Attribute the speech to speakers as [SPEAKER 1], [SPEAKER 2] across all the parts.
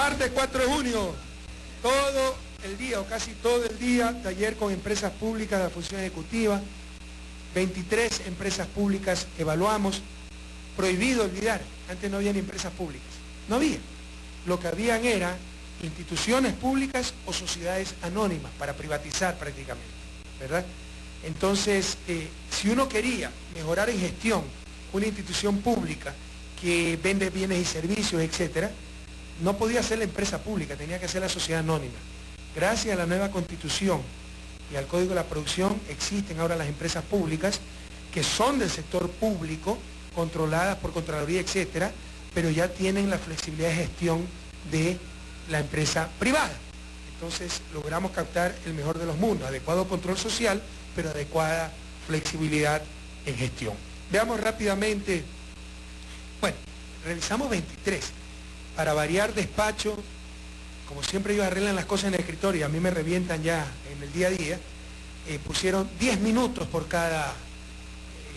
[SPEAKER 1] Martes 4 de junio, todo el día o casi todo el día, taller con empresas públicas de la función ejecutiva, 23 empresas públicas evaluamos, prohibido olvidar, antes no había ni empresas públicas, no había, lo que habían era instituciones públicas o sociedades anónimas para privatizar prácticamente, ¿verdad? Entonces, si uno quería mejorar en gestión una institución pública que vende bienes y servicios, etcétera, no podía ser la empresa pública, tenía que ser la sociedad anónima. Gracias a la nueva Constitución y al Código de la Producción existen ahora las empresas públicas que son del sector público, controladas por Contraloría, etcétera, pero ya tienen la flexibilidad de gestión de la empresa privada. Entonces logramos captar el mejor de los mundos, adecuado control social, pero adecuada flexibilidad en gestión. Veamos rápidamente, bueno, revisamos 23. Para variar despacho, como siempre ellos arreglan las cosas en el escritorio y a mí me revientan ya en el día a día, pusieron 10 minutos por cada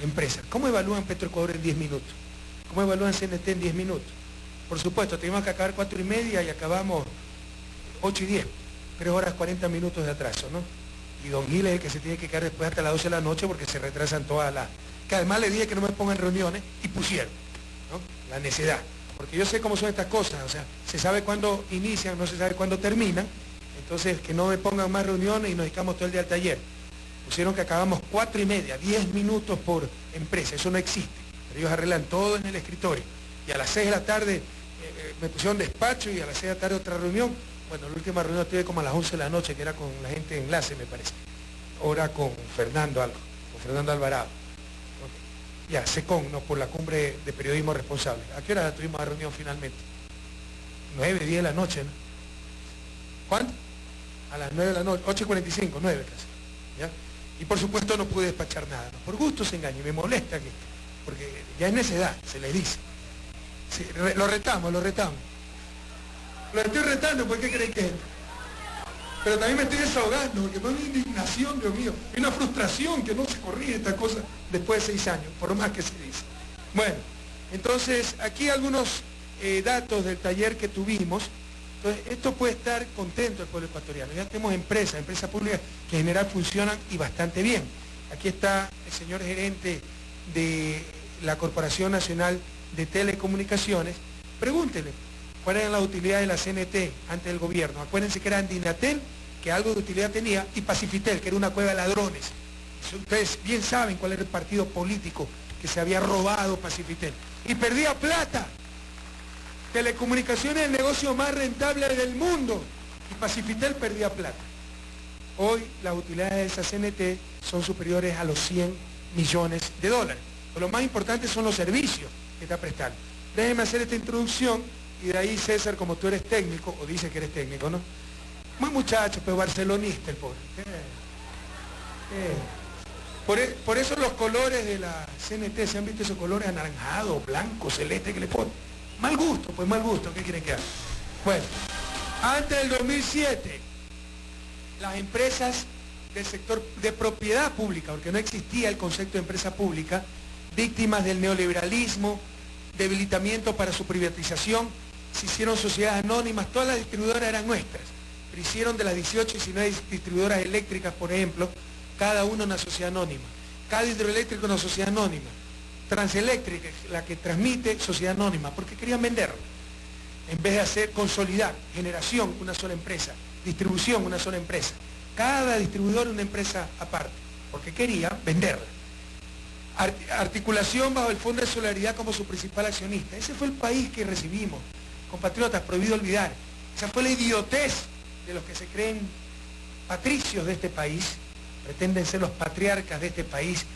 [SPEAKER 1] empresa. ¿Cómo evalúan Petroecuador en 10 minutos? ¿Cómo evalúan CNT en 10 minutos? Por supuesto, teníamos que acabar 4:30 y acabamos 8:10, 3 horas 40 minutos de atraso, ¿no? Y don Gil es el que se tiene que quedar después hasta las 12 de la noche porque se retrasan todas las... Que además le dije que no me pongan reuniones y pusieron, ¿no? La necedad. Porque yo sé cómo son estas cosas, o sea, se sabe cuándo inician, no se sabe cuándo terminan, entonces que no me pongan más reuniones y nos dedicamos todo el día al taller. Pusieron que acabamos 4:30, 10 minutos por empresa, eso no existe, pero ellos arreglan todo en el escritorio. Y a las 6 de la tarde me pusieron despacho y a las 6 de la tarde otra reunión. Bueno, la última reunión tuve como a las 11 de la noche, que era con la gente de enlace, me parece. Ahora con Fernando Alvarado. Ya, SECON, no, por la cumbre de periodismo responsable. ¿A qué hora tuvimos la reunión finalmente? 9, 10 de la noche, ¿no? ¿Cuánto? A las 9 de la noche, 8:45, 9 casi. ¿Ya? Y por supuesto no pude despachar nada, ¿no? Por gusto se engaña, me molesta que, porque ya es necedad, se les dice. Sí, lo retamos. Lo estoy retando, ¿por qué creen que es? Pero también me estoy desahogando, porque es una indignación, Dios mío, y una frustración que no se corrige esta cosa después de 6 años, por más que se dice. Bueno, entonces, aquí algunos datos del taller que tuvimos. Entonces, esto puede estar contento el pueblo ecuatoriano. Ya tenemos empresas públicas que en general funcionan y bastante bien. Aquí está el señor gerente de la Corporación Nacional de Telecomunicaciones. Pregúntele cuáles eran las utilidades de la CNT antes del gobierno. Acuérdense que era Andinatel, que algo de utilidad tenía, y Pacifitel, que era una cueva de ladrones. Ustedes bien saben cuál era el partido político que se había robado Pacifitel. Y perdía plata. Telecomunicaciones es el negocio más rentable del mundo. Y Pacifitel perdía plata. Hoy las utilidades de esa CNT son superiores a los 100 millones de dólares. Pero lo más importante son los servicios que está prestando. Déjenme hacer esta introducción. Y de ahí, César, como tú eres técnico, o dice que eres técnico, ¿no? Muy muchacho, pues barcelonista el pobre. Por eso los colores de la CNT, ¿se han visto esos colores anaranjado, blanco, celeste que le ponen? Mal gusto, pues mal gusto, ¿qué quieren que haga? Bueno, antes del 2007, las empresas del sector de propiedad pública, porque no existía el concepto de empresa pública, víctimas del neoliberalismo, debilitamiento para su privatización, se hicieron sociedades anónimas, todas las distribuidoras eran nuestras, pero hicieron de las 18 y 19 distribuidoras eléctricas, por ejemplo, cada una una sociedad anónima, cada hidroeléctrico una sociedad anónima, Transeléctrica, la que transmite, sociedad anónima, porque querían venderlo, en vez de hacer consolidar, generación, una sola empresa, distribución, una sola empresa, cada distribuidor una empresa aparte, porque querían venderla. Articulación bajo el Fondo de Solidaridad como su principal accionista. Ese fue el país que recibimos. Compatriotas, prohibido olvidar. Esa fue la idiotez de los que se creen patricios de este país, pretenden ser los patriarcas de este país,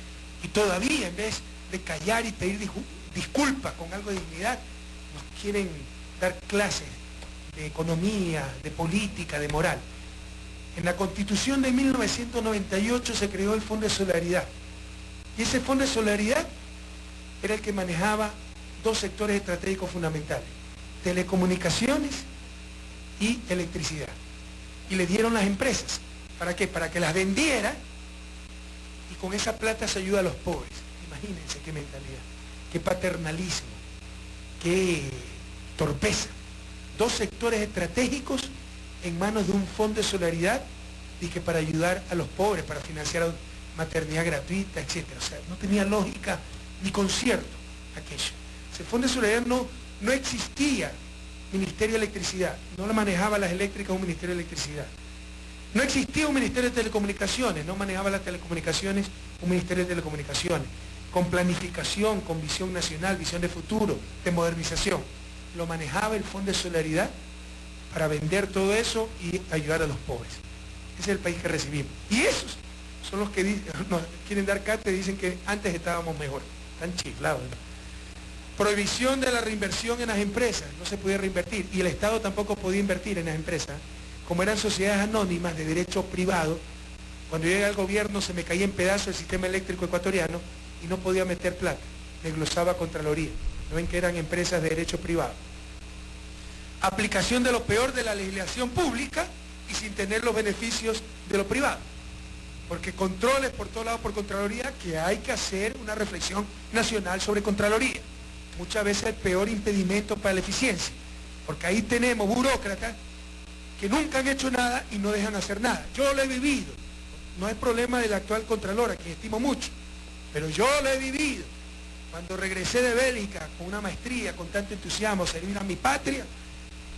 [SPEAKER 1] y todavía en vez de callar y pedir disculpas con algo de dignidad, nos quieren dar clases de economía, de política, de moral. En la Constitución de 1998 se creó el Fondo de Solidaridad. Y ese Fondo de Solidaridad era el que manejaba 2 sectores estratégicos fundamentales, telecomunicaciones y electricidad. Y le dieron las empresas. ¿Para qué? Para que las vendiera y con esa plata se ayuda a los pobres. Imagínense qué mentalidad, qué paternalismo, qué torpeza. 2 sectores estratégicos en manos de un fondo de solidaridad y que para ayudar a los pobres, para financiar maternidad gratuita, etc. O sea, no tenía lógica ni concierto aquello. Ese fondo de solidaridad no existía Ministerio de Electricidad, no lo manejaba las eléctricas un Ministerio de Electricidad. No existía un Ministerio de Telecomunicaciones, no manejaba las telecomunicaciones un Ministerio de Telecomunicaciones, con planificación, con visión nacional, visión de futuro, de modernización. Lo manejaba el Fondo de Solidaridad para vender todo eso y ayudar a los pobres. Ese es el país que recibimos. Y esos son los que nos quieren dar cátedra y dicen que antes estábamos mejor. Están chiflados, ¿no? Prohibición de la reinversión en las empresas, no se podía reinvertir, y el Estado tampoco podía invertir en las empresas. Como eran sociedades anónimas de derecho privado, cuando llega el gobierno se me caía en pedazos el sistema eléctrico ecuatoriano y no podía meter plata, me glosaba Contraloría. ¿No ven que eran empresas de derecho privado? Aplicación de lo peor de la legislación pública y sin tener los beneficios de lo privado. Porque controles por todos lados por Contraloría, que hay que hacer una reflexión nacional sobre Contraloría. Muchas veces el peor impedimento para la eficiencia, porque ahí tenemos burócratas que nunca han hecho nada y no dejan hacer nada. Yo lo he vivido, no es problema del actual Contralor, a quien estimo mucho, pero yo lo he vivido. Cuando regresé de Bélgica con una maestría, con tanto entusiasmo, a servir a mi patria,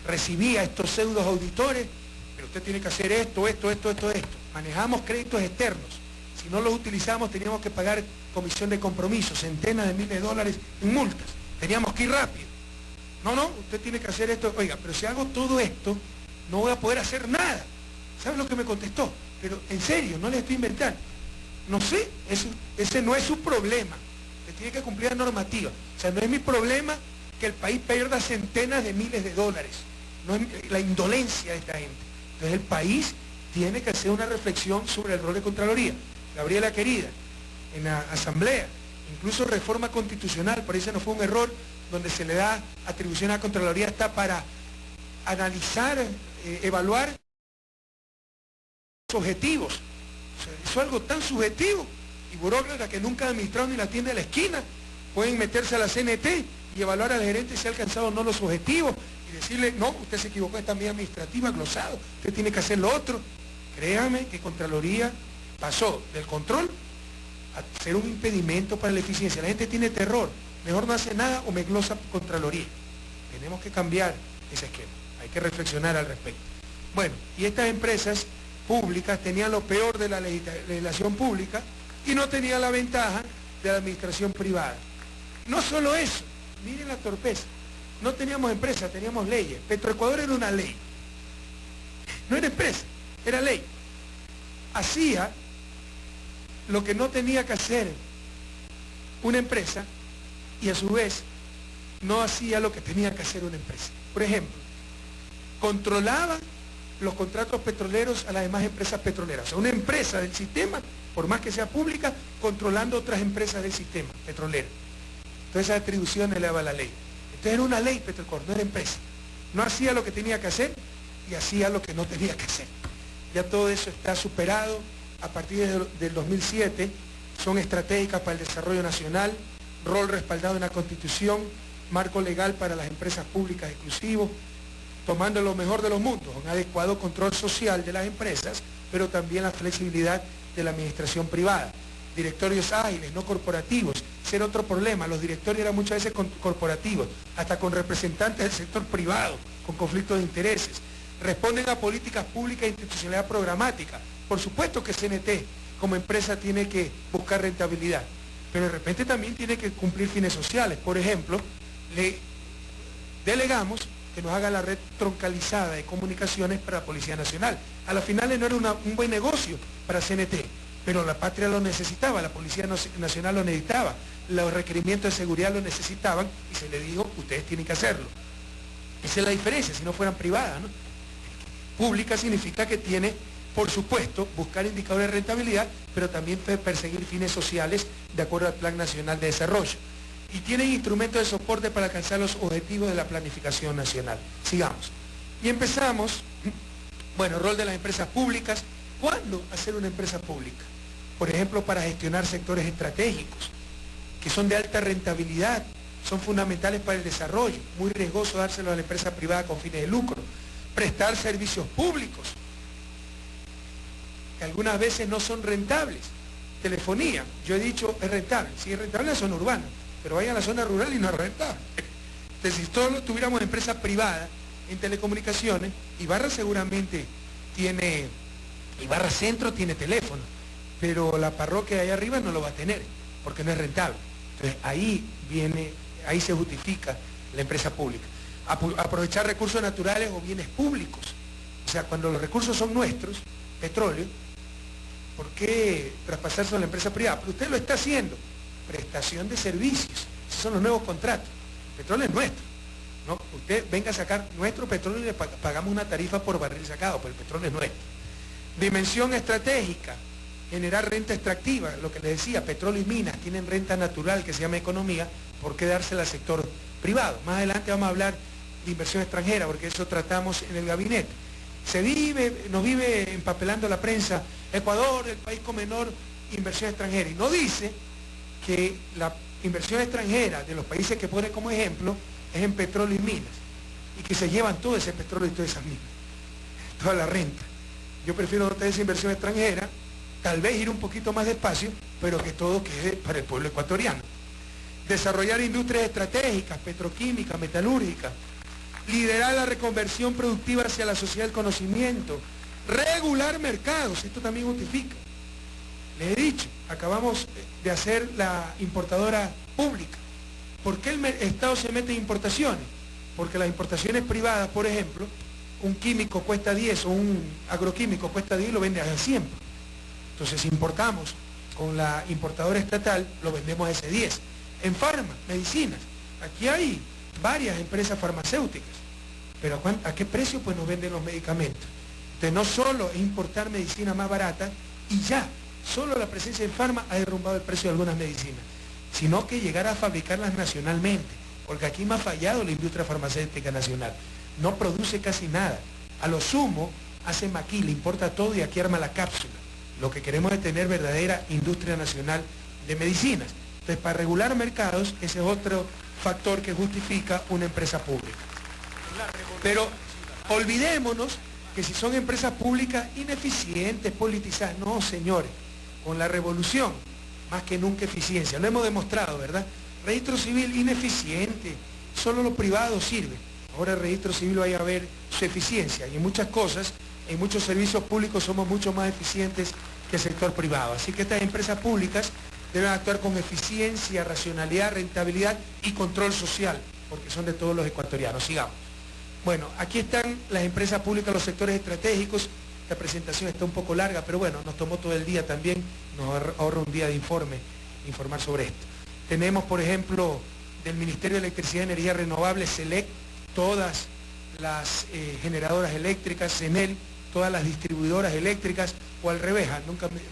[SPEAKER 1] recibí a estos pseudos auditores, pero usted tiene que hacer esto. Manejamos créditos externos. Si no los utilizamos teníamos que pagar comisión de compromiso, centenas de miles de dólares en multas. Teníamos que ir rápido. No, usted tiene que hacer esto. Oiga, pero si hago todo esto, no voy a poder hacer nada. ¿Sabe lo que me contestó? Pero en serio, no le estoy inventando. No sé, ese no es su problema. Le tiene que cumplir la normativa. O sea, no es mi problema que el país pierda centenas de miles de dólares. No es la indolencia de esta gente. Entonces el país tiene que hacer una reflexión sobre el rol de Contraloría. Gabriela querida, en la Asamblea, incluso reforma constitucional, por eso no fue un error, donde se le da atribución a la Contraloría hasta para analizar, evaluar los objetivos. O sea, eso es algo tan subjetivo, y burócratas que nunca han administrado ni la tienda de la esquina, pueden meterse a la CNT y evaluar al gerente si ha alcanzado o no los objetivos, y decirle, no, usted se equivocó, esta medida administrativa, glosado, usted tiene que hacer lo otro. Créame que Contraloría pasó del control a ser un impedimento para la eficiencia. La gente tiene terror, mejor no hace nada o me glosa Contraloría. Tenemos que cambiar ese esquema, hay que reflexionar al respecto. Bueno, y estas empresas públicas tenían lo peor de la legislación pública y no tenían la ventaja de la administración privada. No solo eso, miren la torpeza, no teníamos empresas, teníamos leyes. Petroecuador era una ley, no era empresa, era ley. Hacía lo que no tenía que hacer una empresa y a su vez no hacía lo que tenía que hacer una empresa. Por ejemplo, controlaba los contratos petroleros a las demás empresas petroleras. O sea, una empresa del sistema, por más que sea pública, controlando otras empresas del sistema petrolero. Entonces esas atribuciones le daba la ley. Entonces era una ley Petroecuador, no era empresa. No hacía lo que tenía que hacer y hacía lo que no tenía que hacer. Ya todo eso está superado. A partir del 2007 son estratégicas para el desarrollo nacional, rol respaldado en la Constitución, marco legal para las empresas públicas exclusivos, tomando lo mejor de los mundos, un adecuado control social de las empresas, pero también la flexibilidad de la administración privada. Directorios ágiles, no corporativos, ese era otro problema, los directorios eran muchas veces corporativos, hasta con representantes del sector privado, con conflictos de intereses. Responden a políticas públicas e institucionalidad programática. Por supuesto que CNT como empresa tiene que buscar rentabilidad, pero de repente también tiene que cumplir fines sociales. Por ejemplo, le delegamos que nos haga la red troncalizada de comunicaciones para la Policía Nacional. A las finales no era un buen negocio para CNT, pero la patria lo necesitaba, la Policía Nacional lo necesitaba, los requerimientos de seguridad lo necesitaban y se le dijo, ustedes tienen que hacerlo. Esa es la diferencia, si no fueran privadas, ¿no? Pública significa que tiene, por supuesto, buscar indicadores de rentabilidad, pero también perseguir fines sociales de acuerdo al Plan Nacional de Desarrollo. Y tienen instrumentos de soporte para alcanzar los objetivos de la planificación nacional. Sigamos. Y empezamos, bueno, rol de las empresas públicas. ¿Cuándo hacer una empresa pública? Por ejemplo, para gestionar sectores estratégicos, que son de alta rentabilidad. O son fundamentales para el desarrollo, muy riesgoso dárselo a la empresa privada con fines de lucro. Prestar servicios públicos, que algunas veces no son rentables. Telefonía, yo he dicho, es rentable. Sí, es rentable en la zona urbana, pero vaya a la zona rural y no es rentable. Entonces, si todos tuviéramos empresas privadas en telecomunicaciones, Ibarra seguramente tiene, Ibarra Centro tiene teléfono, pero la parroquia de allá arriba no lo va a tener, porque no es rentable. Entonces, ahí se justifica la empresa pública. Aprovechar recursos naturales o bienes públicos. O sea, cuando los recursos son nuestros, petróleo, ¿por qué traspasarse a la empresa privada? Pero usted lo está haciendo. Prestación de servicios. Esos son los nuevos contratos. El petróleo es nuestro, ¿no? Usted venga a sacar nuestro petróleo y le pagamos una tarifa por barril sacado, pero el petróleo es nuestro. Dimensión estratégica. Generar renta extractiva. Lo que les decía, petróleo y minas tienen renta natural que se llama economía. ¿Por qué dársela al sector privado? Más adelante vamos a hablar de inversión extranjera, porque eso tratamos en el gabinete. Nos vive empapelando la prensa, Ecuador, el país con menor inversión extranjera, y no dice que la inversión extranjera de los países que pone como ejemplo es en petróleo y minas, y que se llevan todo ese petróleo y todas esas minas, toda la renta. Yo prefiero no tener esa inversión extranjera, tal vez ir un poquito más despacio, pero que todo quede para el pueblo ecuatoriano. Desarrollar industrias estratégicas, petroquímicas, metalúrgicas, liderar la reconversión productiva hacia la sociedad del conocimiento, regular mercados, esto también justifica. Les he dicho, acabamos de hacer la importadora pública. ¿Por qué el Estado se mete en importaciones? Porque las importaciones privadas, por ejemplo, un químico cuesta 10 o un agroquímico cuesta 10 y lo vende a 100. Entonces, si importamos con la importadora estatal, lo vendemos a ese 10. En farma, medicinas, aquí hay varias empresas farmacéuticas, pero ¿a qué precio pues nos venden los medicamentos? Entonces no solo es importar medicina más barata y ya, solo la presencia en farma ha derrumbado el precio de algunas medicinas, sino que llegar a fabricarlas nacionalmente, porque aquí me ha fallado la industria farmacéutica nacional, no produce casi nada, a lo sumo hace maquila, importa todo y aquí arma la cápsula. Lo que queremos es tener verdadera industria nacional de medicinas. Entonces, para regular mercados, ese es otro factor que justifica una empresa pública. Pero olvidémonos que si son empresas públicas ineficientes, politizadas, no señores, con la revolución, más que nunca eficiencia, lo hemos demostrado, ¿verdad? Registro civil ineficiente, solo lo privado sirve. Ahora el registro civil va a ver su eficiencia y en muchas cosas, en muchos servicios públicos somos mucho más eficientes que el sector privado. Así que estas empresas públicas deben actuar con eficiencia, racionalidad, rentabilidad y control social, porque son de todos los ecuatorianos. Sigamos. Bueno, aquí están las empresas públicas, los sectores estratégicos. La presentación está un poco larga, pero bueno, nos tomó todo el día también, nos ahorra un día de informar sobre esto. Tenemos, por ejemplo, del Ministerio de Electricidad y Energía Renovables, SELEC, todas las generadoras eléctricas, CENEL, todas las distribuidoras eléctricas, o al revés,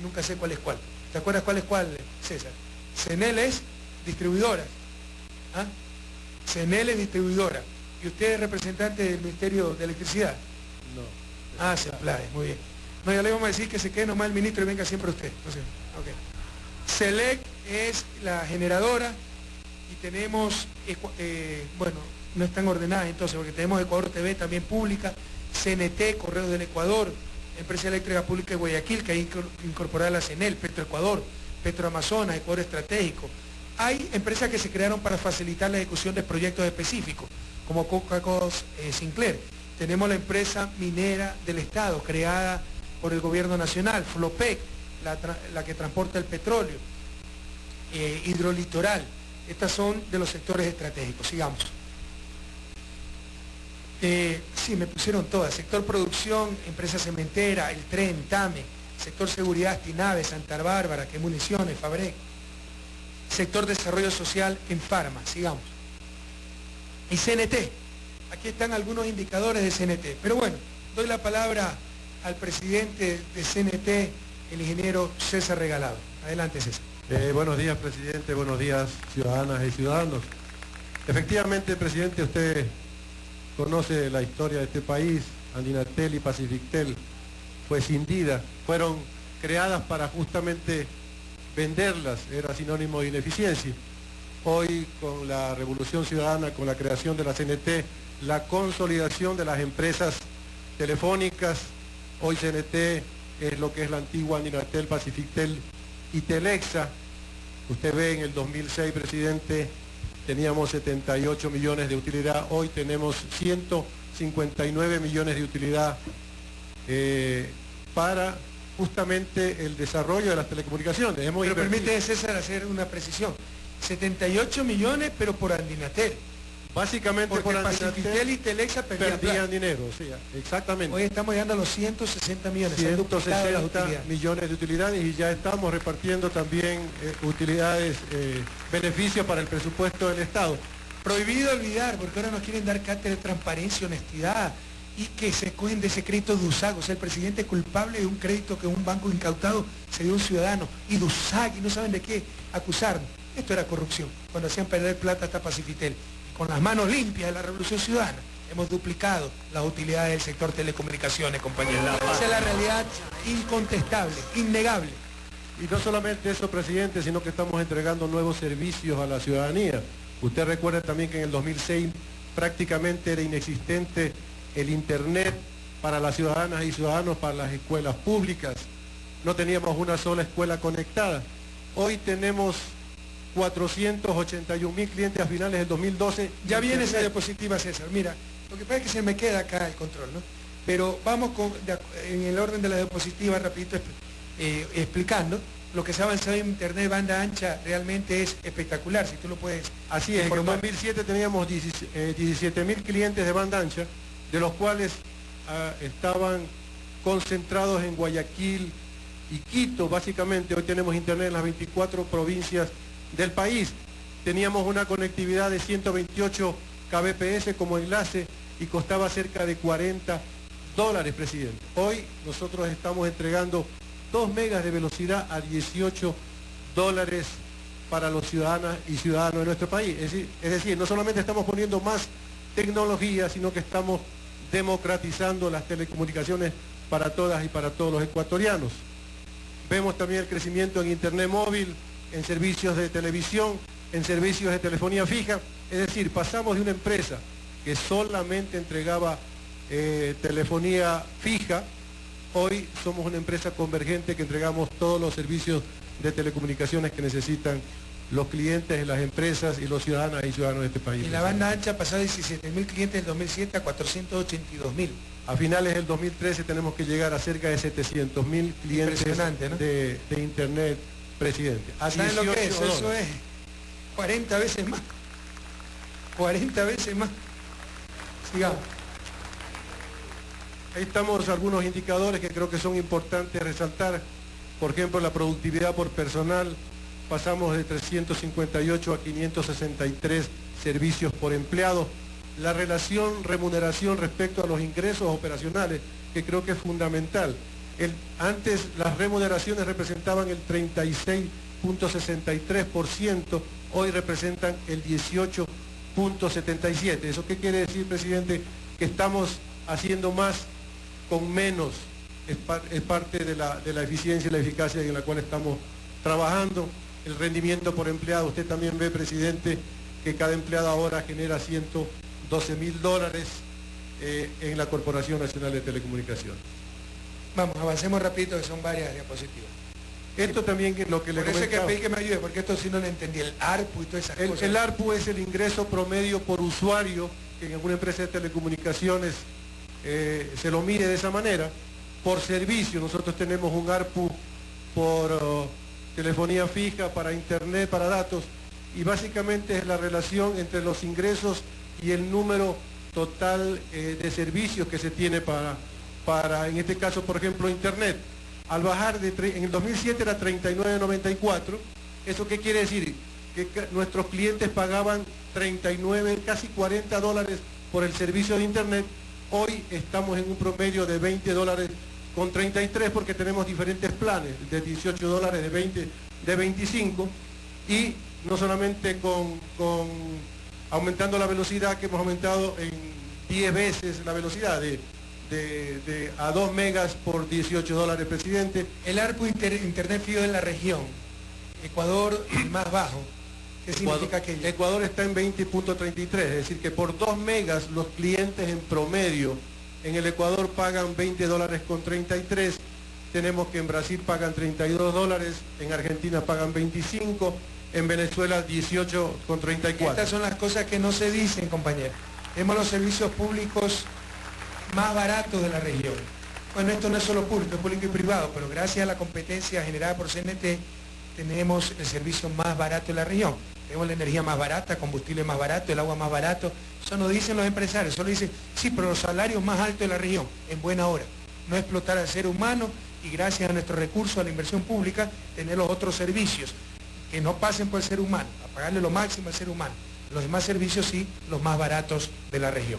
[SPEAKER 1] nunca sé cuál es cuál. ¿Te acuerdas cuál es cuál, César? CENEL es distribuidora. ¿Ah? CENEL es distribuidora. ¿Y usted es representante del Ministerio de Electricidad?
[SPEAKER 2] No.
[SPEAKER 1] Ah, se aplaude, muy bien. No, ya le vamos a decir que se quede nomás el ministro y venga siempre usted. Entonces, okay. SELEC es la generadora y tenemos, bueno, no están ordenadas entonces, porque tenemos Ecuador TV también pública, CNT, Correos del Ecuador, Empresa Eléctrica Pública de Guayaquil, que hay incorporada la CENEL, Petroecuador, Petroamazonas, Ecuador Estratégico. Hay empresas que se crearon para facilitar la ejecución de proyectos específicos, como Coca-Cola Sinclair. Tenemos la empresa minera del Estado, creada por el gobierno nacional, Flopec, la que transporta el petróleo, Hidrolitoral. Estas son de los sectores estratégicos. Sigamos. Sí, me pusieron todas. Sector producción, empresa cementera, el tren, TAME. Sector seguridad, TINAVE, Santa Bárbara, que municiones, Fabrec. Sector desarrollo social en Farma. Sigamos. Y CNT. Aquí están algunos indicadores de CNT. Pero bueno, doy la palabra al presidente de CNT, el ingeniero César Regalado. Adelante, César.
[SPEAKER 2] Buenos días, presidente. Buenos días, ciudadanas y ciudadanos. Efectivamente, presidente, usted conoce la historia de este país. Andinatel y Pacifictel, pues Indida, fueron creadas para justamente venderlas, era sinónimo de ineficiencia. Hoy con la Revolución Ciudadana, con la creación de la CNT, la consolidación de las empresas telefónicas, hoy CNT es lo que es la antigua Andinatel, Pacifictel y Telexa. Usted ve en el 2006, presidente, teníamos 78 millones de utilidad, hoy tenemos 159 millones de utilidad para justamente el desarrollo de las telecomunicaciones.
[SPEAKER 1] Pero permite, César, hacer una precisión. 78 millones, pero por Andinatel.
[SPEAKER 2] Básicamente
[SPEAKER 1] porque
[SPEAKER 2] por
[SPEAKER 1] Pacifictel y Telexa
[SPEAKER 2] perdían dinero, sí, exactamente.
[SPEAKER 1] Hoy estamos llegando a los 160 millones.
[SPEAKER 2] 160 millones de utilidades y ya estamos repartiendo también utilidades, beneficios para el presupuesto del Estado.
[SPEAKER 1] Prohibido olvidar, porque ahora nos quieren dar cátedra de transparencia, honestidad, y que se cogen de ese crédito de USAG. O sea, el presidente es culpable de un crédito que un banco incautado se dio a un ciudadano, y de USAG, y no saben de qué acusarnos. Esto era corrupción, cuando hacían perder plata hasta Pacifitel. Con las manos limpias de la Revolución Ciudadana, hemos duplicado las utilidades del sector telecomunicaciones, compañeros. Esa es la realidad incontestable, innegable.
[SPEAKER 2] Y no solamente eso, presidente, sino que estamos entregando nuevos servicios a la ciudadanía. Usted recuerda también que en el 2006 prácticamente era inexistente el Internet para las ciudadanas y ciudadanos, para las escuelas públicas. No teníamos una sola escuela conectada. Hoy tenemos 481.000 clientes a finales del 2012.
[SPEAKER 1] Ya viene esa diapositiva, César. Mira, lo que pasa es que se me queda acá el control, ¿no? Pero vamos en el orden de la diapositiva, rapidito, explicando. Lo que se ha avanzado en Internet banda ancha realmente es espectacular, si tú lo puedes.
[SPEAKER 2] Así es, en 2007 teníamos 17.000 clientes de banda ancha, de los cuales estaban concentrados en Guayaquil y Quito, básicamente. Hoy tenemos Internet en las 24 provincias del país. Teníamos una conectividad de 128 kbps como enlace y costaba cerca de $40, presidente. Hoy nosotros estamos entregando 2 megas de velocidad a $18 para los ciudadanas y ciudadanos de nuestro país. Es decir, no solamente estamos poniendo más tecnología, sino que estamos democratizando las telecomunicaciones para todas y para todos los ecuatorianos. Vemos también el crecimiento en Internet móvil, en servicios de televisión, en servicios de telefonía fija. Es decir, pasamos de una empresa que solamente entregaba telefonía fija. Hoy somos una empresa convergente que entregamos todos los servicios de telecomunicaciones que necesitan los clientes, las empresas y los ciudadanas y ciudadanos de este país.
[SPEAKER 1] Y la banda ancha pasó de 17.000 clientes del 2007 a 482.000.
[SPEAKER 2] A finales del 2013 tenemos que llegar a cerca de 700.000 clientes, ¿no?, de Internet, presidente.
[SPEAKER 1] ¿Saben lo que es? Eso es 40 veces más. 40 veces más. Sigamos.
[SPEAKER 2] Ahí estamos algunos indicadores que creo que son importantes resaltar. Por ejemplo, la productividad por personal. Pasamos de 358 a 563 servicios por empleado. La relación remuneración respecto a los ingresos operacionales, que creo que es fundamental. Antes las remuneraciones representaban el 36.63%, hoy representan el 18.77%. ¿Eso qué quiere decir, presidente? Que estamos haciendo más con menos. Es parte de la eficiencia y la eficacia en la cual estamos trabajando. El rendimiento por empleado, usted también ve, presidente, que cada empleado ahora genera $112.000 en la Corporación Nacional de Telecomunicaciones.
[SPEAKER 1] Vamos, avancemos rapidito, que son varias diapositivas.
[SPEAKER 2] Esto también es lo que le comentaba.
[SPEAKER 1] Por eso es que pedí que me ayude, porque esto sí no lo entendí, el ARPU y todas esas cosas.
[SPEAKER 2] El ARPU es el ingreso promedio por usuario, que en alguna empresa de telecomunicaciones se lo mide de esa manera. Por servicio, nosotros tenemos un ARPU por telefonía fija, para internet, para datos, y básicamente es la relación entre los ingresos y el número total de servicios que se tiene para, en este caso, por ejemplo, internet. Al bajar en el 2007 era $39.94. ¿Eso qué quiere decir? Que nuestros clientes pagaban 39, casi $40 por el servicio de internet. Hoy estamos en un promedio de $20.33 porque tenemos diferentes planes, de $18, de 20, de 25, y no solamente con aumentando la velocidad, que hemos aumentado en 10 veces la velocidad a 2 megas por $18, presidente.
[SPEAKER 1] El ARPU Internet fijo en la región, Ecuador el más bajo, ¿Qué significa aquello?
[SPEAKER 2] Ecuador está en 20.33, es decir que por 2 megas los clientes en promedio en el Ecuador pagan $20.33, tenemos que en Brasil pagan $32, en Argentina pagan 25, en Venezuela 18.34.
[SPEAKER 1] Estas son las cosas que no se dicen, compañeros. Tenemos los servicios públicos más baratos de la región. Bueno, esto no es solo público, es público y privado, pero gracias a la competencia generada por CNT, tenemos el servicio más barato de la región. Tenemos la energía más barata, combustible más barato, el agua más barato. Eso no dicen los empresarios, solo dicen, sí, pero los salarios más altos de la región, en buena hora. No explotar al ser humano y gracias a nuestros recursos, a la inversión pública, tener los otros servicios que no pasen por el ser humano, a pagarle lo máximo al ser humano. Los demás servicios sí, los más baratos de la región.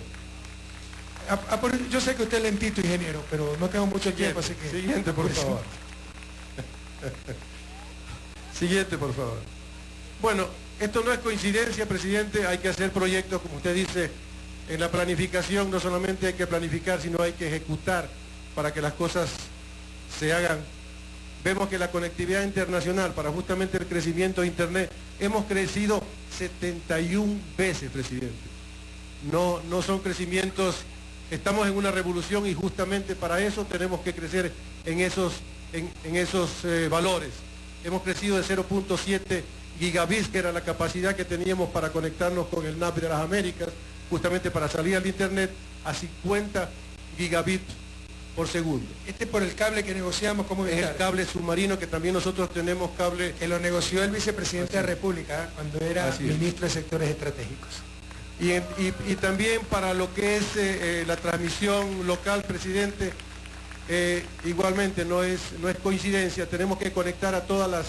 [SPEAKER 1] Yo sé que usted es lentito, ingeniero, pero no tengo mucho tiempo, así que...
[SPEAKER 2] Siguiente, por favor. Siguiente, por favor. Bueno, esto no es coincidencia, presidente, hay que hacer proyectos, como usted dice, en la planificación no solamente hay que planificar, sino hay que ejecutar para que las cosas se hagan. Vemos que la conectividad internacional, para justamente el crecimiento de Internet, hemos crecido 71 veces, presidente. No son crecimientos, estamos en una revolución y justamente para eso tenemos que crecer en esos valores. Hemos crecido de 0.7 gigabits, que era la capacidad que teníamos para conectarnos con el NAP de las Américas, justamente para salir al Internet, a 50 gigabits por segundo.
[SPEAKER 1] Este por el cable que negociamos, ¿cómo
[SPEAKER 2] es el cable submarino, que también nosotros tenemos cable...
[SPEAKER 1] Que lo negoció el vicepresidente de la República, cuando era ministro de Sectores Estratégicos.
[SPEAKER 2] Y también para lo que es la transmisión local, presidente, igualmente no es coincidencia, tenemos que conectar a todas las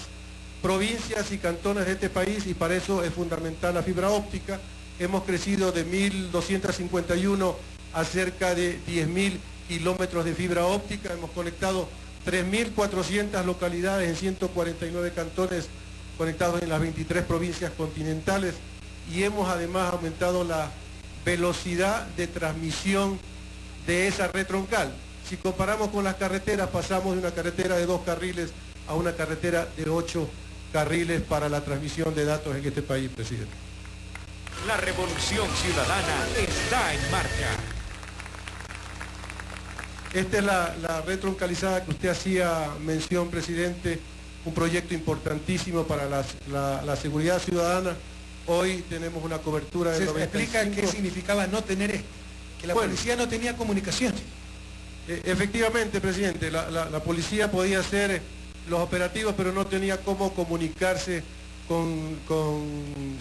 [SPEAKER 2] provincias y cantones de este país y para eso es fundamental la fibra óptica. Hemos crecido de 1.251 a cerca de 10.000 kilómetros de fibra óptica, hemos conectado 3.400 localidades en 149 cantones conectados en las 23 provincias continentales y hemos además aumentado la velocidad de transmisión de esa red troncal. Si comparamos con las carreteras, pasamos de una carretera de 2 carriles a una carretera de 8 carriles para la transmisión de datos en este país, presidente.
[SPEAKER 3] La revolución ciudadana está en marcha.
[SPEAKER 2] Esta es la red troncalizada que usted hacía mención, presidente, un proyecto importantísimo para la seguridad ciudadana. Hoy tenemos una cobertura de 95...
[SPEAKER 1] ¿Se explica qué significaba no tener esto? Que la policía no tenía comunicación.
[SPEAKER 2] Efectivamente, presidente, la policía podía hacer los operativos, pero no tenía cómo comunicarse con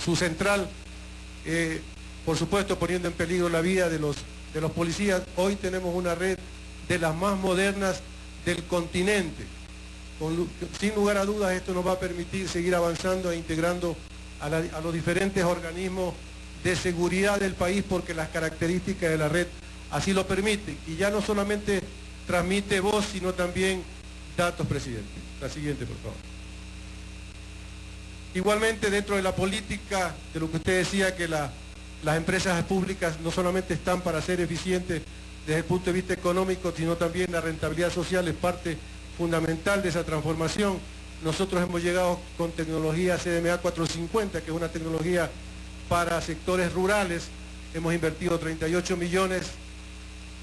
[SPEAKER 2] su central, por supuesto poniendo en peligro la vida de los policías. Hoy tenemos una red de las más modernas del continente. Sin lugar a dudas esto nos va a permitir seguir avanzando e integrando a los diferentes organismos de seguridad del país porque las características de la red así lo permiten. Y ya no solamente transmite voz, sino también datos, presidente. La siguiente, por favor. Igualmente dentro de la política, de lo que usted decía, que las empresas públicas no solamente están para ser eficientes desde el punto de vista económico, sino también la rentabilidad social es parte fundamental de esa transformación. Nosotros hemos llegado con tecnología CDMA 450, que es una tecnología para sectores rurales. Hemos invertido 38 millones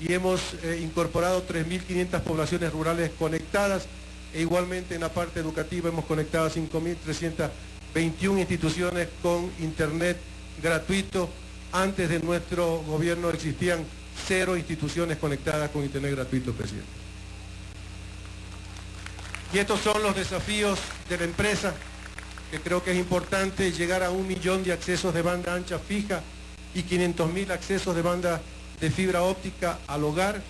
[SPEAKER 2] y hemos incorporado 3.500 poblaciones rurales conectadas e igualmente en la parte educativa hemos conectado a 5.321 instituciones con internet gratuito. Antes de nuestro gobierno existían 0 instituciones conectadas con internet gratuito, presidente. Y estos son los desafíos de la empresa, que creo que es importante llegar a 1 millón de accesos de banda ancha fija y 500.000 accesos de banda de fibra óptica al hogar,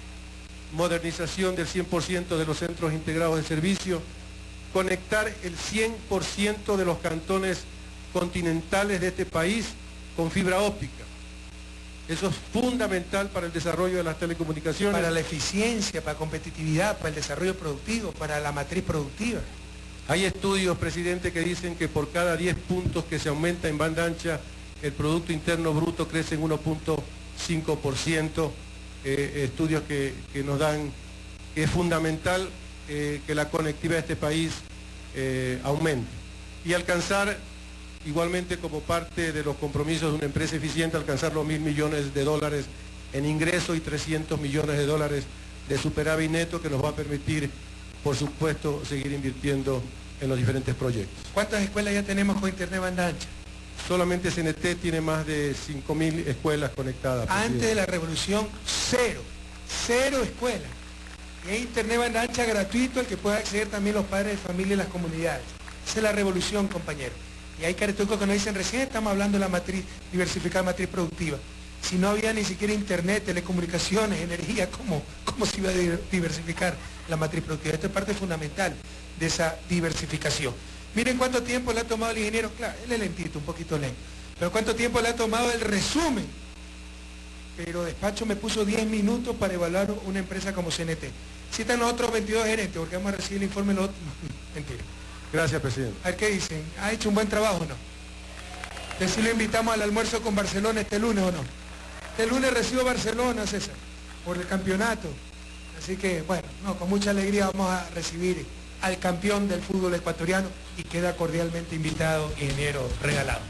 [SPEAKER 2] modernización del 100% de los centros integrados de servicio, conectar el 100% de los cantones continentales de este país con fibra óptica. Eso es fundamental para el desarrollo de las telecomunicaciones.
[SPEAKER 1] Para la eficiencia, para la competitividad, para el desarrollo productivo, para la matriz productiva.
[SPEAKER 2] Hay estudios, presidente, que dicen que por cada 10 puntos que se aumenta en banda ancha, el Producto Interno Bruto crece en 1.5%. Estudios que nos dan que es fundamental que la conectividad de este país aumente. Y alcanzar igualmente como parte de los compromisos de una empresa eficiente, alcanzar los $1.000 millones en ingresos y $300 millones de superávit neto, que nos va a permitir, por supuesto, seguir invirtiendo en los diferentes proyectos.
[SPEAKER 1] ¿Cuántas escuelas ya tenemos con internet banda ancha?
[SPEAKER 2] Solamente CNT tiene más de 5.000 escuelas conectadas.
[SPEAKER 1] Antes de la revolución, cero escuelas. Y hay internet banda ancha gratuito al que pueda acceder también los padres de familia y las comunidades. Esa es la revolución, compañeros. Y hay caretucos que nos dicen, recién estamos hablando de la matriz, diversificar matriz productiva. Si no había ni siquiera internet, telecomunicaciones, energía, ¿cómo se iba a diversificar la matriz productiva? Esto es parte fundamental de esa diversificación. Miren cuánto tiempo le ha tomado el ingeniero, claro, él es lentito, un poquito lento, pero cuánto tiempo le ha tomado el resumen. Pero despacho me puso 10 minutos para evaluar una empresa como CNT. Citan los otros 22 gerentes, porque vamos a recibir el informe de los otros. Mentira.
[SPEAKER 2] Gracias, presidente.
[SPEAKER 1] A ver qué dicen. ¿Ha hecho un buen trabajo o no? Que si lo invitamos al almuerzo con Barcelona este lunes o no. Este lunes recibo Barcelona, César, por el campeonato. Así que, bueno, no, con mucha alegría vamos a recibir al campeón del fútbol ecuatoriano y queda cordialmente invitado, ingeniero regalado.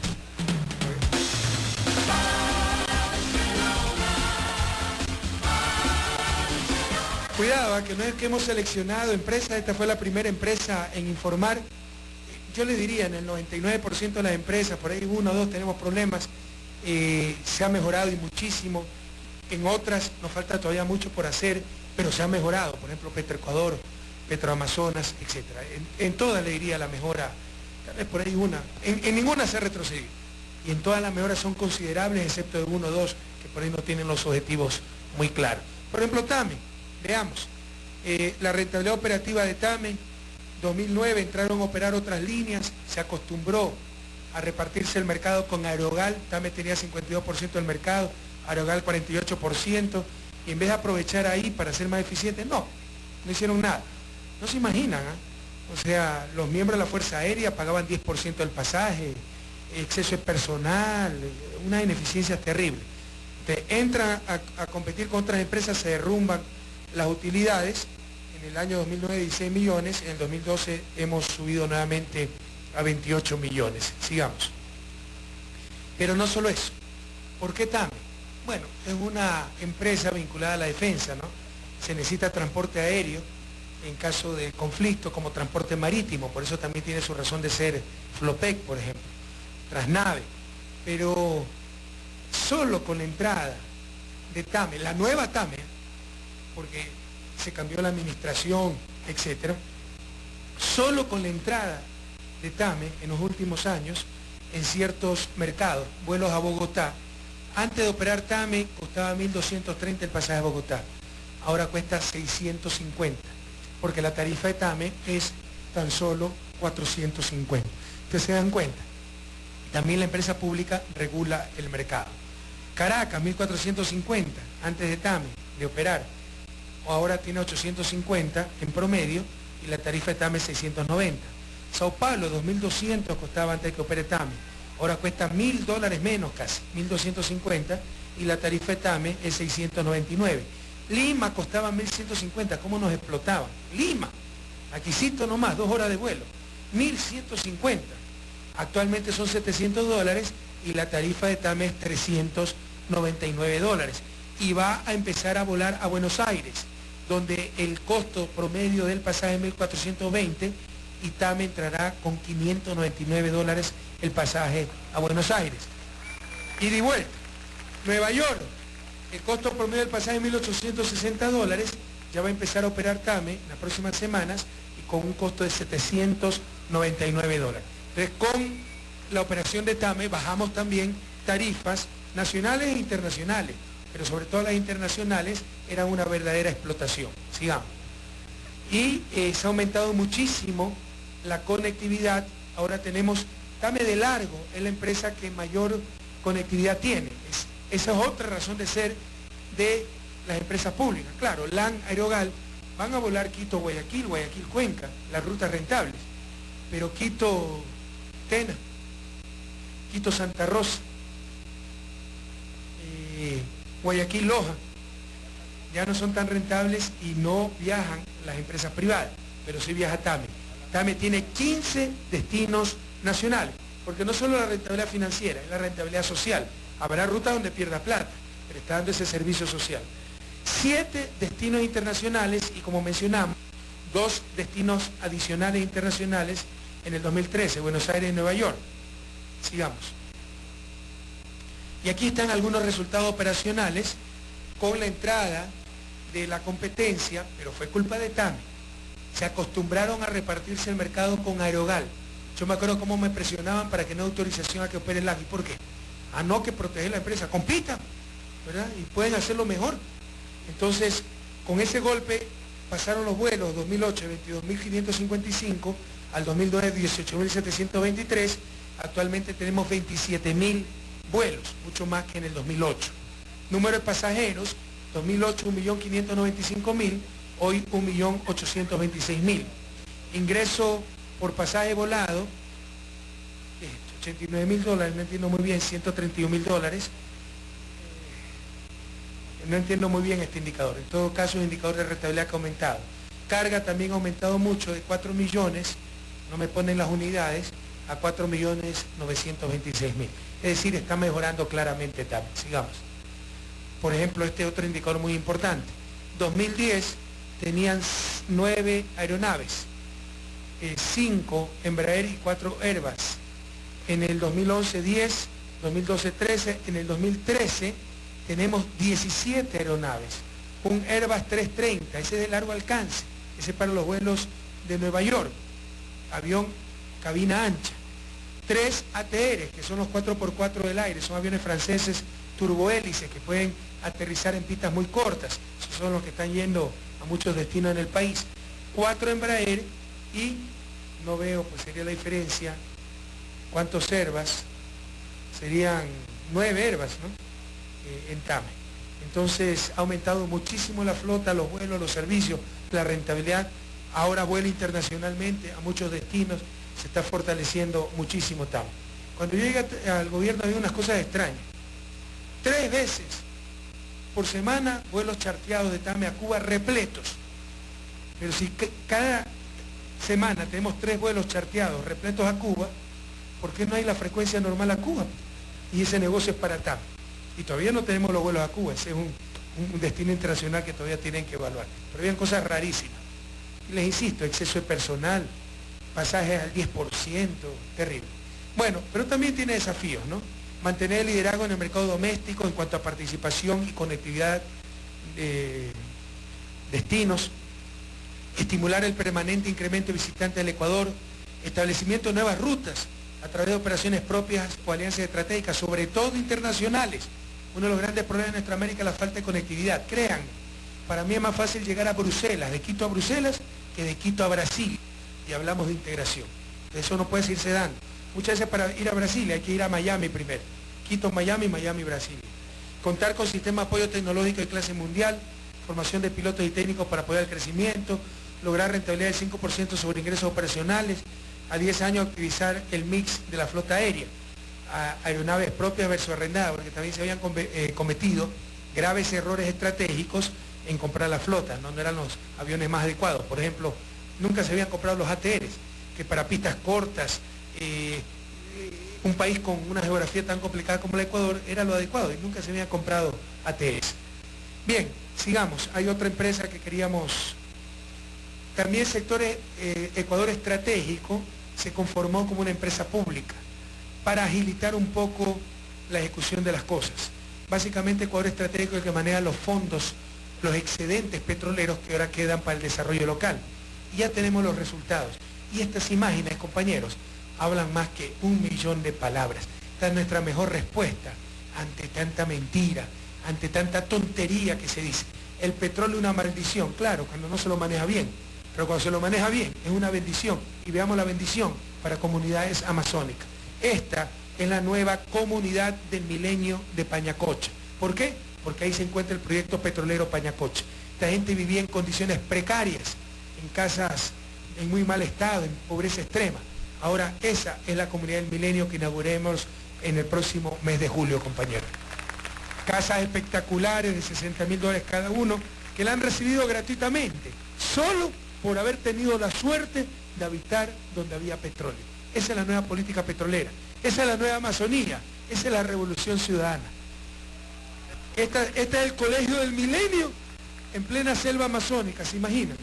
[SPEAKER 1] Cuidado, que no es que hemos seleccionado empresas, esta fue la primera empresa en informar. Yo le diría, en el 99% de las empresas, por ahí 1 o 2 tenemos problemas, se ha mejorado y muchísimo. En otras nos falta todavía mucho por hacer, pero se ha mejorado, por ejemplo Petroecuador, Petroamazonas, etc. En todas le diría la mejora, tal vez por ahí una, en ninguna se ha retrocedido. Y en todas las mejoras son considerables, excepto de 1 o 2, que por ahí no tienen los objetivos muy claros. Por ejemplo, TAME, veamos, la rentabilidad operativa de TAME, 2009 entraron a operar otras líneas, se acostumbró a repartirse el mercado con Aerogal, TAME tenía 52% del mercado, Aerogal 48%, y en vez de aprovechar ahí para ser más eficiente, no hicieron nada. No se imaginan, O sea, los miembros de la Fuerza Aérea pagaban 10% del pasaje, exceso de personal, unas ineficiencias terribles. Entonces, entran a competir con otras empresas, se derrumban las utilidades. En el año 2009 16 millones, en el 2012 hemos subido nuevamente a 28 millones. Sigamos. Pero no solo eso. ¿Por qué TAME? Bueno, es una empresa vinculada a la defensa, ¿no? Se necesita transporte aéreo en caso de conflicto, como transporte marítimo, por eso también tiene su razón de ser Flopec, por ejemplo, Transnave. Pero solo con la entrada de TAME, la nueva TAME, porque se cambió la administración, etc., solo con la entrada de TAME en los últimos años en ciertos mercados, vuelos a Bogotá, antes de operar TAME costaba 1.230 el pasaje a Bogotá, ahora cuesta 650, porque la tarifa de TAME es tan solo 450. Ustedes se dan cuenta, también la empresa pública regula el mercado. Caracas, 1.450 antes de TAME, de operar, ahora tiene 850 en promedio y la tarifa de TAME es 690. Sao Paulo, 2.200 costaba antes de que opere TAME, ahora cuesta $1.000 menos casi, 1.250, y la tarifa de TAME es 699. Lima costaba 1.150, ¿cómo nos explotaban? Lima, aquícito nomás, 2 horas de vuelo, 1.150. Actualmente son $700 y la tarifa de TAME es $399. Y va a empezar a volar a Buenos Aires, donde el costo promedio del pasaje es 1.420 y TAME entrará con $599 el pasaje a Buenos Aires. Y de vuelta, Nueva York, el costo promedio del pasaje es $1.860, ya va a empezar a operar TAME en las próximas semanas y con un costo de $799. Entonces, con la operación de TAME bajamos también tarifas nacionales e internacionales, pero sobre todo las internacionales eran una verdadera explotación. Sigamos. Y se ha aumentado muchísimo la conectividad. Ahora tenemos TAME de largo, es la empresa que mayor conectividad tiene. Esa es otra razón de ser de las empresas públicas. Claro, LAN, Aerogal, van a volar Quito-Guayaquil, Guayaquil-Cuenca, las rutas rentables. Pero Quito-Tena, Quito-Santa Rosa, Guayaquil-Loja, ya no son tan rentables y no viajan las empresas privadas, pero sí viaja TAME. TAME tiene 15 destinos nacionales, porque no solo la rentabilidad financiera, es la rentabilidad social. Habrá rutas donde pierda plata, pero está dando ese servicio social. 7 destinos internacionales y, como mencionamos, 2 destinos adicionales internacionales en el 2013, Buenos Aires y Nueva York. Sigamos. Y aquí están algunos resultados operacionales con la entrada de la competencia, pero fue culpa de TAME. Se acostumbraron a repartirse el mercado con Aerogal. Yo me acuerdo cómo me presionaban para que no autorización a que opere el AVI. ¿Por qué? A no que proteger la empresa. Compitan, ¿verdad? Y pueden hacerlo mejor. Entonces, con ese golpe pasaron los vuelos 2008, 22.555, al 2009, 18.723. Actualmente tenemos 27.000 vuelos, mucho más que en el 2008. Número de pasajeros, 2008, 1.595.000, hoy 1.826.000. Ingreso por pasaje volado, $89.000, no entiendo muy bien, $131.000. No entiendo muy bien este indicador. En todo caso, es un indicador de rentabilidad que ha aumentado. Carga también ha aumentado mucho, de 4 millones, no me ponen las unidades, a 4.926.000. Es decir, está mejorando claramente también. Sigamos. Por ejemplo, este otro indicador muy importante. 2010 tenían 9 aeronaves, 5 Embraer y 4 Airbus. En el 2011, 10, 2012, 13, en el 2013 tenemos 17 aeronaves. Un Airbus 330, ese de largo alcance, ese para los vuelos de Nueva York. Avión cabina ancha. 3 ATR, que son los 4x4 del aire, son aviones franceses turbohélices que pueden aterrizar en pistas muy cortas. Esos son los que están yendo a muchos destinos en el país. 4 Embraer y, no veo, pues sería la diferencia, ¿cuántos Airbus? Serían 9 Airbus, ¿no? En TAME. Entonces ha aumentado muchísimo la flota, los vuelos, los servicios, la rentabilidad. Ahora vuela internacionalmente a muchos destinos, se está fortaleciendo muchísimo TAME. Cuando yo llegué al gobierno había unas cosas extrañas. 3 veces por semana vuelos charteados de TAME a Cuba repletos. Pero si cada semana tenemos 3 vuelos charteados repletos a Cuba, ¿por qué no hay la frecuencia normal a Cuba? Y ese negocio es para TAME. Y todavía no tenemos los vuelos a Cuba, ese es un destino internacional que todavía tienen que evaluar. Pero habían cosas rarísimas. Y les insisto, exceso de personal, pasajes al 10%, terrible. Bueno, pero también tiene desafíos, ¿no? Mantener el liderazgo en el mercado doméstico en cuanto a participación y conectividad de destinos, estimular el permanente incremento de visitantes del Ecuador, establecimiento de nuevas rutas a través de operaciones propias o alianzas estratégicas, sobre todo internacionales. Uno de los grandes problemas de nuestra América es la falta de conectividad. Créanme, para mí es más fácil llegar a Bruselas, de Quito a Bruselas, que de Quito a Brasil. Y hablamos de integración. Eso no puede irse dando. Muchas veces para ir a Brasil hay que ir a Miami primero. Quito, Miami, Miami, Brasil. Contar con sistema de apoyo tecnológico de clase mundial, formación de pilotos y técnicos para apoyar el crecimiento, lograr rentabilidad del 5% sobre ingresos operacionales, a 10 años activizar el mix de la flota aérea, a aeronaves propias versus arrendadas, porque también se habían cometido graves errores estratégicos en comprar la flota, no eran los aviones más adecuados. Por ejemplo, nunca se habían comprado los ATRs, que para pistas cortas, un país con una geografía tan complicada como el Ecuador, era lo adecuado, y nunca se habían comprado ATRs. Bien, sigamos. Hay otra empresa que queríamos... También sectores Ecuador Estratégico se conformó como una empresa pública para agilitar un poco la ejecución de las cosas. Básicamente Ecuador Estratégico es el que maneja los fondos, los excedentes petroleros que ahora quedan para el desarrollo local. Y ya tenemos los resultados. Y estas imágenes, compañeros, hablan más que 1 millón de palabras. Esta es nuestra mejor respuesta ante tanta mentira, ante tanta tontería que se dice. El petróleo es una maldición, claro, cuando no se lo maneja bien. Pero cuando se lo maneja bien, es una bendición. Y veamos la bendición para comunidades amazónicas. Esta es la nueva comunidad del milenio de Pañacocha. ¿Por qué? Porque ahí se encuentra el proyecto petrolero Pañacocha. Esta gente vivía en condiciones precarias, en casas en muy mal estado, en pobreza extrema. Ahora esa es la comunidad del milenio que inauguremos en el próximo mes de julio, compañeros. Casas espectaculares de $60.000 cada uno, que la han recibido gratuitamente, solo por haber tenido la suerte de habitar donde había petróleo. Esa es la nueva política petrolera. Esa es la nueva Amazonía, esa es la revolución ciudadana. Este es el Colegio del Milenio en plena selva amazónica, ¿se imaginan?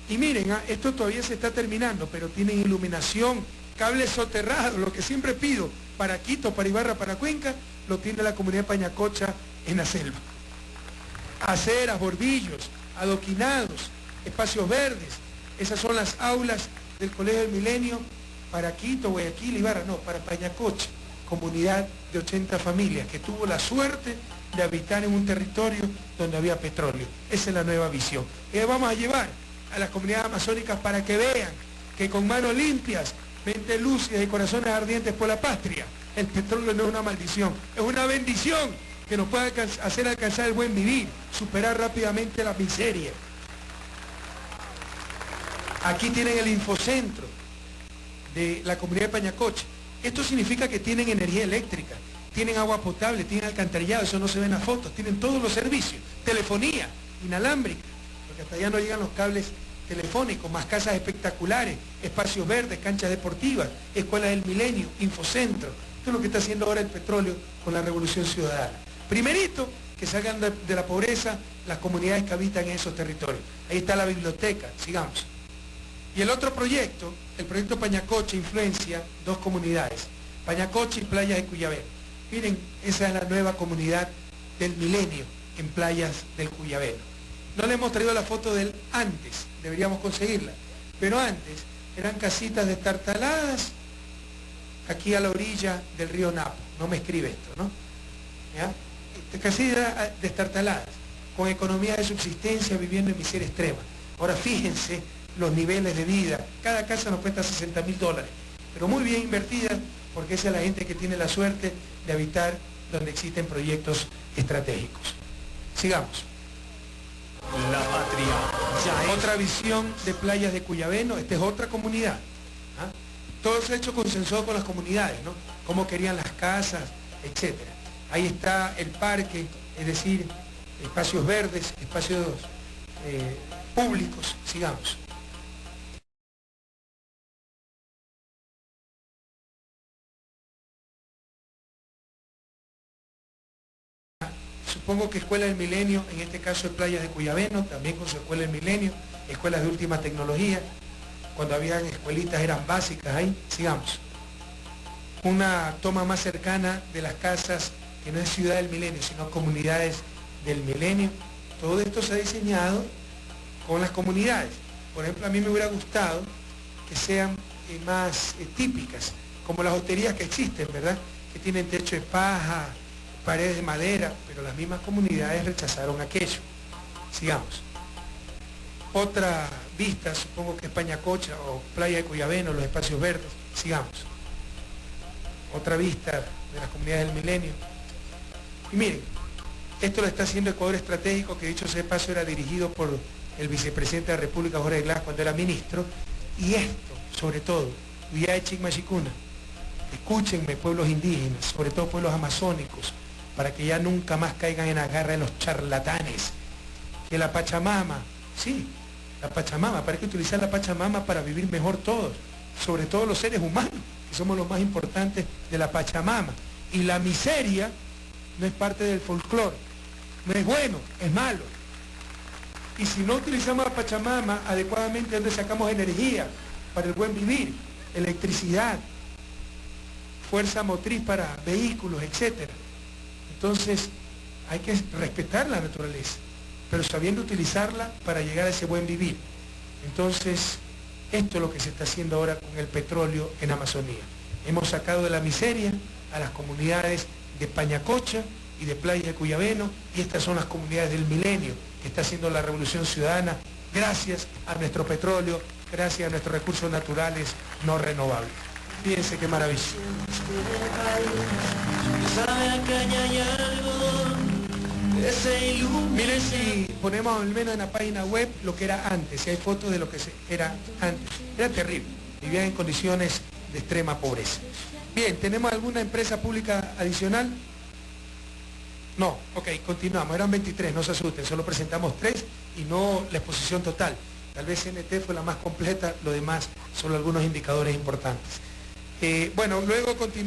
[SPEAKER 1] Y miren, esto todavía se está terminando, pero tienen iluminación, cables soterrados, lo que siempre pido, para Quito, para Ibarra, para Cuenca, lo tiene la comunidad de Pañacocha en la selva. Aceras, bordillos, adoquinados, espacios verdes, esas son las aulas del Colegio del Milenio para Quito, Guayaquil, Ibarra, no, para Pañacocha, comunidad de 80 familias que tuvo la suerte de habitar en un territorio donde había petróleo. Esa es la nueva visión. Y vamos a llevar a las comunidades amazónicas para que vean que con manos limpias, mentes lúcidas y corazones ardientes por la patria, el petróleo no es una maldición, es una bendición que nos puede hacer alcanzar el buen vivir, superar rápidamente la miseria. Aquí tienen el infocentro de la comunidad de Pañacocha. Esto significa que tienen energía eléctrica, tienen agua potable, tienen alcantarillado, eso no se ve en las fotos, tienen todos los servicios, telefonía inalámbrica, porque hasta allá no llegan los cables telefónicos, más casas espectaculares, espacios verdes, canchas deportivas, escuelas del milenio, infocentro. Esto es lo que está haciendo ahora el petróleo con la revolución ciudadana. Primerito, que salgan de la pobreza las comunidades que habitan en esos territorios. Ahí está la biblioteca, sigamos. Y el otro proyecto, el proyecto Pañacocha, influencia dos comunidades, Pañacocha y Playas de Cuyabeno. Miren, esa es la nueva comunidad del milenio en Playas del Cuyabeno. No le hemos traído la foto del antes, deberíamos conseguirla, pero antes eran casitas destartaladas aquí a la orilla del río Napo. No me escribe esto, ¿no? ¿Ya? Casitas destartaladas, con economía de subsistencia, viviendo en miseria extrema. Ahora fíjense los niveles de vida. Cada casa nos cuesta $60.000, pero muy bien invertida, porque esa es la gente que tiene la suerte de habitar donde existen proyectos estratégicos. Sigamos.
[SPEAKER 3] La patria ya es...
[SPEAKER 1] Otra visión de Playas de Cuyabeno, esta es otra comunidad. ¿Ah? Todo se ha hecho consensuado con las comunidades, ¿no? Cómo querían las casas, etc. Ahí está el parque, es decir, espacios verdes, espacios públicos. Sigamos. Supongo que Escuela del Milenio, en este caso es Playas de Cuyabeno, también con su Escuela del Milenio, escuelas de última tecnología, cuando habían escuelitas eran básicas ahí, sigamos. Una toma más cercana de las casas, que no es Ciudad del Milenio, sino comunidades del milenio. Todo esto se ha diseñado con las comunidades. Por ejemplo, a mí me hubiera gustado que sean más típicas, como las hosterías que existen, ¿verdad? Que tienen techo de paja, paredes de madera, pero las mismas comunidades rechazaron aquello. Sigamos. Otra vista, supongo que es Pañacocha o Playa de Cuyabeno, los espacios verdes. Sigamos. Otra vista de las comunidades del milenio. Y miren, esto lo está haciendo Ecuador Estratégico, que dicho sea de paso era dirigido por el vicepresidente de la República, Jorge Glass, cuando era ministro. Y esto, sobre todo, Uyay Chicmachicuna. Escúchenme, pueblos indígenas, sobre todo pueblos amazónicos, para que ya nunca más caigan en la garra de los charlatanes. Que la Pachamama, sí, la Pachamama, para que utilizar la Pachamama para vivir mejor todos, sobre todo los seres humanos, que somos los más importantes de la Pachamama. Y la miseria no es parte del folclore, no es bueno, es malo. Y si no utilizamos la Pachamama adecuadamente, ¿dónde sacamos energía para el buen vivir? Electricidad, fuerza motriz para vehículos, etc. Entonces, hay que respetar la naturaleza, pero sabiendo utilizarla para llegar a ese buen vivir. Entonces, esto es lo que se está haciendo ahora con el petróleo en Amazonía. Hemos sacado de la miseria a las comunidades de Pañacocha y de Playa de Cuyabeno, y estas son las comunidades del milenio que está haciendo la revolución ciudadana gracias a nuestro petróleo, gracias a nuestros recursos naturales no renovables. Fíjense qué maravilla. Miren si ponemos al menos en la página web lo que era antes, si hay fotos de lo que era antes. Era terrible, vivían en condiciones de extrema pobreza. Bien, ¿tenemos alguna empresa pública adicional? No, ok, continuamos, eran 23, no se asusten, solo presentamos 3 y no la exposición total. Tal vez CNT fue la más completa, lo demás son algunos indicadores importantes. Bueno, luego continuamos.